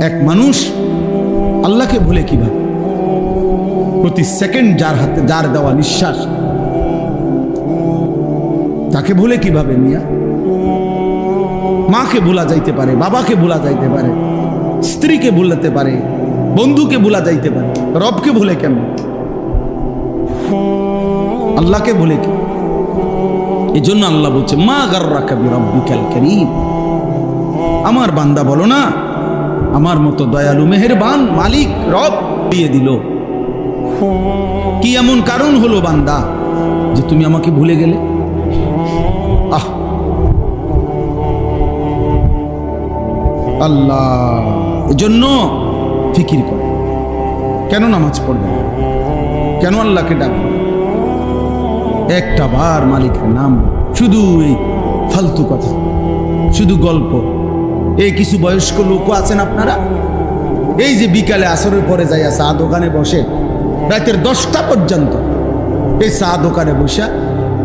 এক মানুষ আল্লাহকে ভুলে কিভাবে? প্রতি সেকেন্ড যার হাতে যার দেওয়া নিঃশ্বাস, তাকে ভুলে কিভাবে মিয়া? মাকে ভোলা যাইতে পারে, বাবাকে ভোলা যাইতে পারে, স্ত্রীকে ভুলাতে পারে, বন্ধুকে ভোলা যাইতে পারে, রবকে ভুলে কেমন? আল্লাহকে ভুলে কি? এই জন্য আল্লাহ বলছে মা গাররাকা বিরাব্বিকাল কারীম। আমার বান্দা বলো না আমার মতো দয়ালু মেহেরবান মালিক রব দিয়ে দিল। কি এমন কারণ হলো বান্দা যে তুমি আমাকে ভুলে গেলে? আহ আল্লাহ এজন্য ফিকির করে, কেন নামাজ পড়বে, কেন আল্লাহকে ডাকবে, একটা বার মালিকের নাম, শুধু এই ফালতু কথা, শুধু গল্প। এই কিছু বয়স্ক লোকও আছেন আপনারা, এই যে বিকালে আসরের পরে যাইয়া চা দোকানে বসে রাতের 10টা পর্যন্ত এই চা দোকানে বসে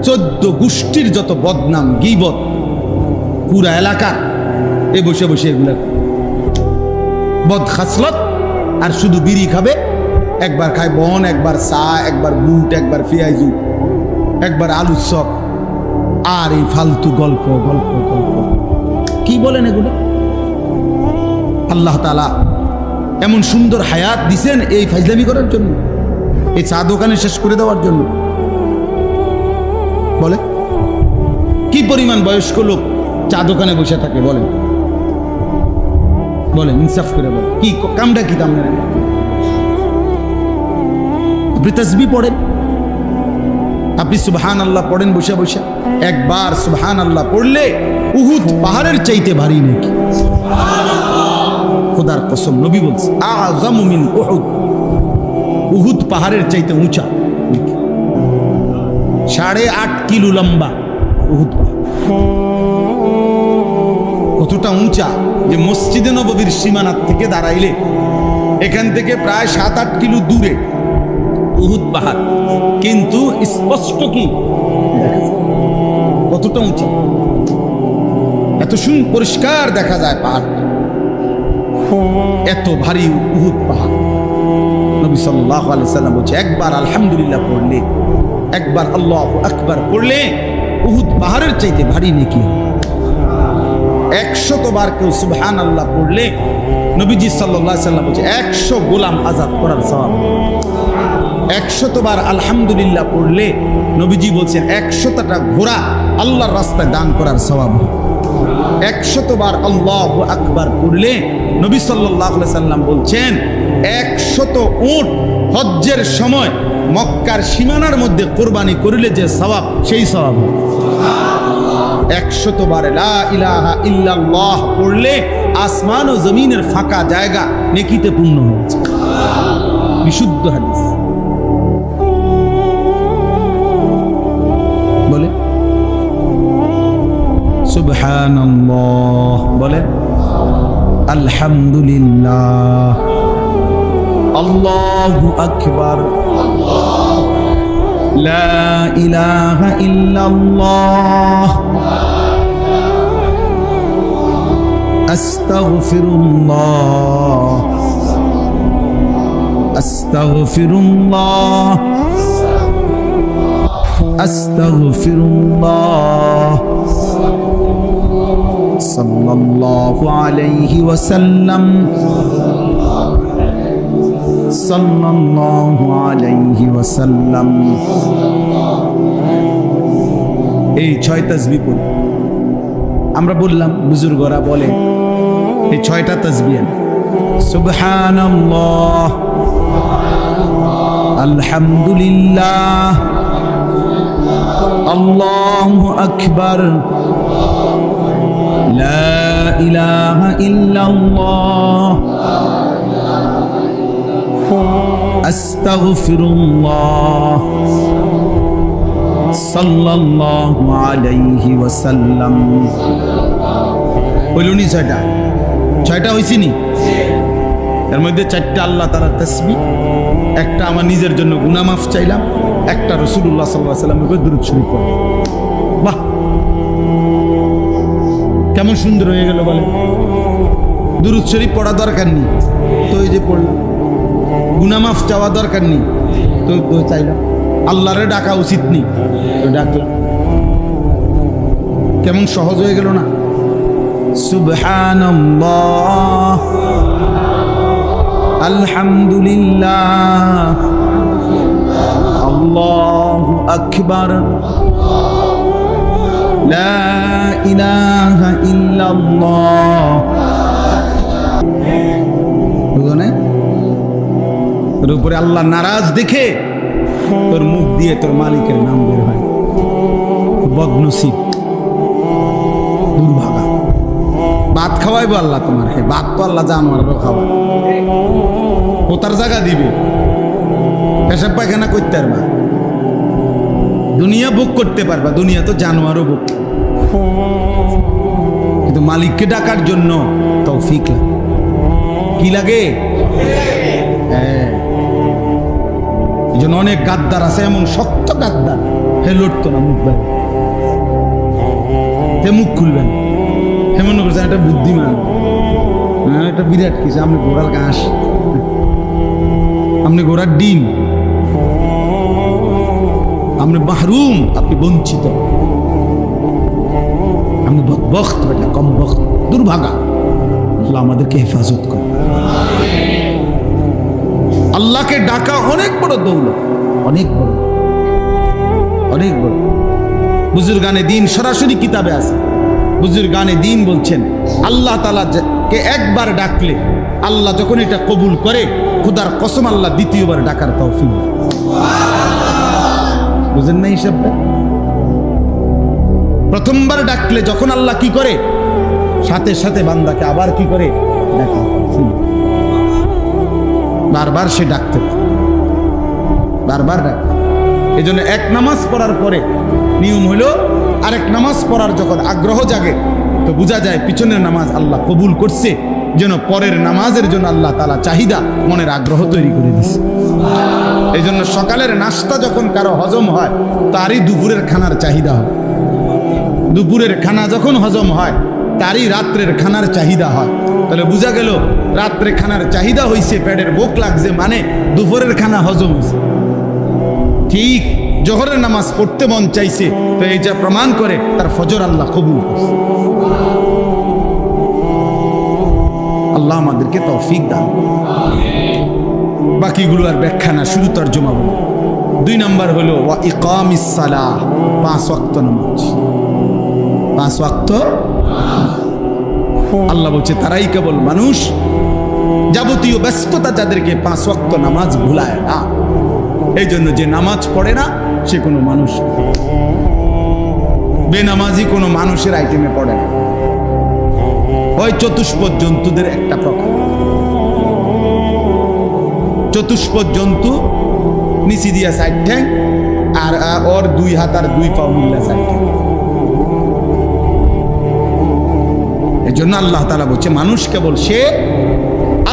14 গোষ্ঠীর যত বদনাম গীবত পুরা এলাকার এই বসে বসে এগুলা বদ খাসলত, আর শুধু বিড়ি খাবে, একবার খায় বন, একবার চা, একবার বুট, একবার পেঁয়াজু, একবার আলুর চপ, আর এই ফালতু গল্প গল্প গল্প। কি বলেন এগুলো? আল্লাহ তাআলা এমন সুন্দর হায়াত দিছেন এই ফাজলামি করার জন্য, এই চা দোকানে শেষ করে দেওয়ার জন্য? বলে কি পরিমাণ বয়স্ক লোক চা দোকানে বসে থাকে? বলেন বলেন, ইনসাফ করে বলেন, কি কামটা কি কাম? আপনি তাসবিহ পড়েন, আপনি সুবহানাল্লাহ পড়েন বসে বসে, একবার সুবহানাল্লাহ পড়লে উহুদ পাহাড়ের চাইতে ভারী নাকি? খোদার কসম, নবী বলছে আযমু মিন উহুদ, উহুদ পাহাড়ের চাইতে উঁচা। 8.5 কিলো লম্বা উহুদ পাহাড়। কতটা উঁচা যে মসজিদে নববীর সীমানার থেকে দাঁড়াইলে এখান থেকে প্রায় 7-8 কিলো দূরে উহুদ পাহাড়, কিন্তু স্পষ্ট কি কতটা উঁচা, এত পরিষ্কার দেখা যায় পাহাড়, এত ভারী উহুদ পাহাড়। নবী সাল্লাল্লাহু আলাইহি সাল্লাম বলছে একবার আলহামদুলিল্লাহ পড়লে, একবার আল্লাহু আকবার পড়লে উহুদ পাহাড়ের চাইতে ভারী নেকি। 100 বার কেউ সুবহানাল্লাহ পড়লে নবীজি সাল্লাল্লাহু আলাইহি সাল্লাম বলছে 100 গোলাম আজাদ করার সওয়াব। 100 বার আলহামদুলিল্লাহ পড়লে নবীজি বলছেন 100টা ঘোড়া আল্লাহর রাস্তায় দান করার সওয়াব। 100 বার আল্লাহু আকবার পড়লে নবী সাল্লাল্লাহু আলাইহি সাল্লাম বলছেন 100 উট হজ্জের সময় মক্কার সীমানার মধ্যে কোরবানি করিলে যে সওয়াব, সেই সওয়াব। 100 বার লা ইলাহা ইল্লাল্লাহ পড়লে আসমান ও জমিনের ফাঁকা জায়গা নেকিতে পূর্ণ হয়েছে। বিশুদ্ধ হাদিস। বলে সুবহানাল্লাহ, বলে আলহামদুলিল্লাহ, আল্লাহু আকবার, লা ইলাহা ইল্লাল্লাহ, আস্তাগফিরুল্লাহ, আস্তাগফিরুল্লাহ, আস্তাগফিরুল্লাহ, সাল্লাল্লাহু আলাইহি ওয়াসাল্লাম, সাল্লাল্লাহু আলাইহি ওয়াসাল্লাম। এই 6 তাসবিহ পড়ি। আমরা বললাম বুজুর্গরা বলে এই 6টা তাসবিহ সুবহানাল্লাহ, আলহামদুলিল্লাহ, আল্লাহু আকবার, লা ইলাহা ইল্লাল্লাহ, আস্তাগফিরুল্লাহ, সাল্লাল্লাহু আলাইহি ওয়াসাল্লাম। হইলনি 6টা হইছে নি? এর মধ্যে 4টা আল্লাহ তাআলার তাসবিহ, একটা আমার নিজের জন্য গুনাহ মাফ চাইলাম, একটা রাসূলুল্লাহ সাল্লাল্লাহু আলাইহি ওয়াসাল্লামের উপর দরুদ শরীফ পড়লাম। বাহ, কেমন সুন্দর হয়ে গেল বলে। দুরূদ শরীফ পড়া দরকার নেই, তো এই যে পড়লাম। গুনাহ মাফ চাওয়া দরকার নেই, তো চাইলাম। আল্লাহরে ডাকা উচিত নেই, তো ডাকলাম। কেমন সহজ হয়ে গেল না? সুবহানাল্লাহ, আলহামদুলিল্লাহ, আল্লাহু আকবার, লা ইলাহা ইল্লাল্লাহ। বুঝলে? তোর উপরে আল্লাহ নারাজ দেখে তোর মুখ দিয়ে তোর মালিকের নাম বের হয়। বদনসিব, দুর্ভাগা। ভাত খাওয়াইবো আল্লাহ তোমার, হ্যাঁ ভাত তো আল্লাহ জানোয়ারও খাওয়া, ও তার জায়গা দিবে। পেশাব পায়খানা করতে পারবা, দুনিয়া ভোগ করতে পারবা, দুনিয়া তো জানোয়ারও ভোগ। কিন্তু মালিককে ডাকার জন্য তৌফিক লাগে। কি লাগে? হ্যাঁ, এই জন্য অনেক গাদ্দার আছে, এমন শক্ত গাদ্দার, হে লড়তো না মুখ বের, হে মুখ খুলবেন। হেমন করছেন একটা বুদ্ধিমান, হ্যাঁ একটা বিরাট কিছু। আপনি ঘোড়ার ঘাস, আপনি ঘোড়ার ডিম, আপনি মাহরুম, আপনি বঞ্চিত, আপনি বদবখ্ত, বেটা কম বখ্ত, দুর্ভাগা। আল্লাহ আমাদেরকে হেফাজত করে। আল্লাহকে ডাকা অনেক বড় দৌলত, অনেক বড়, অনেক বড়। বুজুর্গানে দিন সরাসরি কিতাবে আছে। বুজুর্গানে দিন বলছেন আল্লাহ তাআলা কে একবার ডাকলে আল্লাহ যখন এটা কবুল করে, খোদার কসম আল্লাহ দ্বিতীয়বার ডাকার তৌফিক দেয়। বুঝেন না হিসাবটা? প্রথমবার ডাকলে যখন আল্লাহ কি করে, সাথে সাথে বান্দাকে আবার কি করে ডাকে, বারবার সে ডাকতে, বারবার ডাকতে। এই জন্য এক নামাজ পড়ার পরে নিয়ম হইল, আরেক নামাজ পড়ার যখন আগ্রহ জাগে তো বোঝা যায় পিছনের নামাজ আল্লাহ কবুল করছে, যেন পরের নামাজের জন্য আল্লাহ তাআলা চাহিদা, মনের আগ্রহ তৈরি করে দিছে। এই জন্য সকালের নাস্তা যখন কারো হজম হয়, তারই দুপুরের খানার চাহিদা হয়। দুপুরের খানা যখন হজম হয়, তারই রাত্রের খানার চাহিদা হয়। তাহলে বোঝা গেল রাত্রে খানার চাহিদা হয়েছে, পেটের ভোক লাগছে, মানে দুপুরের খানা হজম হয়েছে। ঠিক জোহরের নামাজ পড়তে মন চাইছে, তো এই যা প্রমাণ করে তার ফজর আল্লাহ কবুল করছে। আল্লাহ আমাদেরকে তৌফিক দান। বাকিগুলো আর ব্যাখ্যা না, শুধু তরজমা বলে। 2 নম্বর হলো ওয়া ইকামিস সালাহ, 5 ওয়াক্ত নামাজ। 5 ওয়াক্ত আল্লাহ বলছে তারাই কেবল মানুষ, যাবতীয় ব্যস্ততা যাদেরকে 5 ওয়াক্ত নামাজ ভুলায় না। এই জন্য যে নামাজ পড়ে না সে কোনো মানুষ, বেনামাজি কোনো মানুষের আইটেমে পড়ে না। ওই চতুষ্পদ জন্তুদের একটা প্রকার। চতুষ্পদ জন্তু নিচি দিয়া 4 ঠ্যাং, আর ওর 2 হাত আর 2 পা মিল্লা 4 ঠ্যাং। এই জন্য আল্লাহ তাআলা বলছে মানুষ কেবল সে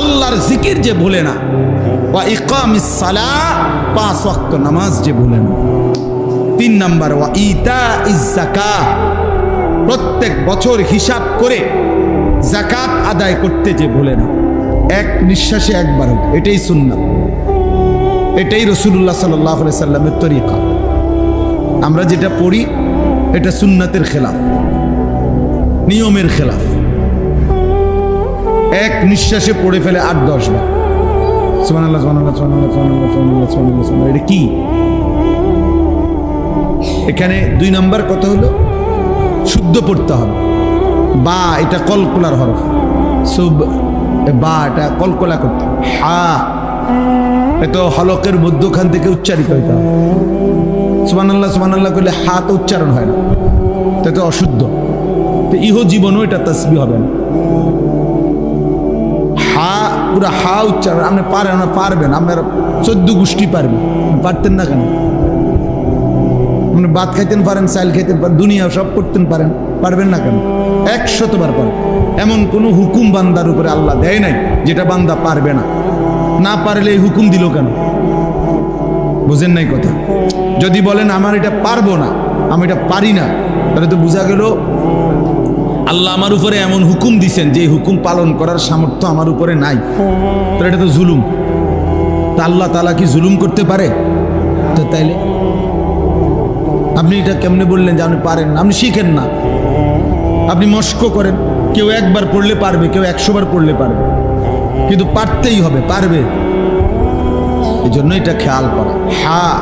আল্লাহর জিকির যে ভুলে না, ওয়া ইকামিস সালাহ, 5 ওয়াক্ত নামাজ যে ভুলে না। 3 নম্বর ওয়া ইতাইজ যাকাত, প্রত্যেক বছর হিসাব করে যাকাত আদায় করতে যে ভুলে না। এক নিঃশ্বাসে একবার, এটাই সুন্নাত, এটাই রাসূলুল্লাহ সাল্লাল্লাহু আলাইহি সাল্লামের তরিকা। আমরা যেটা পড়ি এটা সুন্নাতের খেলাফ, নিয়মের খেলাফ। এক নিঃশ্বাসে পড়ে ফেলে 8-10 বার সুবহানাল্লাহ, সুবহানাল্লাহ, সুবহানাল্লাহ, সুবহানাল্লাহ, সুবহানাল্লাহ, সুবহানাল্লাহ, সুবহানাল্লাহ। এটা কি? এখানে 2 নম্বর কথা হলো শুদ্ধ পড়তে হবে। বা এটা কলকলার হরফ, সুব বা এটা কলকলা করতে হবে। হা এটা হলকের মধ্যখান থেকে উচ্চারিত হইতে হবে। সুবহানাল্লাহ সুবহানাল্লাহ করলে হা তো উচ্চারণ হয় না, এটা অশুদ্ধ। তো ইহ জীবনও এটা তাসবিহ হবে না। হা পুরো হা উচ্চারণ আপনি পারবেন, আপনার 14 গোষ্ঠী পারবেন, পারতেন না কেন? আপনি ভাত খাইতেন পারেন, চাল খাইতেন পারেন, দুনিয়া সব করতেন পারেন, পারবেন না কেন? 100 বার পারেন। এমন কোনো হুকুম বান্দার উপরে আল্লাহ দেয় নাই যেটা বান্দা পারবে না। না পারলে এই হুকুম দিল কেন? বুঝেন নাই কথা? যদি বলেন আমার এটা পারবো না, আমি এটা পারি না, তাহলে তো বোঝা গেল আল্লাহ আমার উপরে এমন হুকুম দিছেন যে হুকুম পালন করার সামর্থ্য আমার উপরে নাই, তো এটা তো জুলুম। তা আল্লাহ তাআলা কি জুলুম করতে পারে? তো তাইলে আপনি এটা কেমনে বললেন যে আপনি পারেন না? আপনি শিখেন না, আপনি মস্ক করেন। কেউ একবার পড়লে পারবে, কেউ 100 বার পড়লে পারবে, কিন্তু পারতেই হবে, পারবে। এই জন্য এটা খেয়াল করা। হ্যাঁ,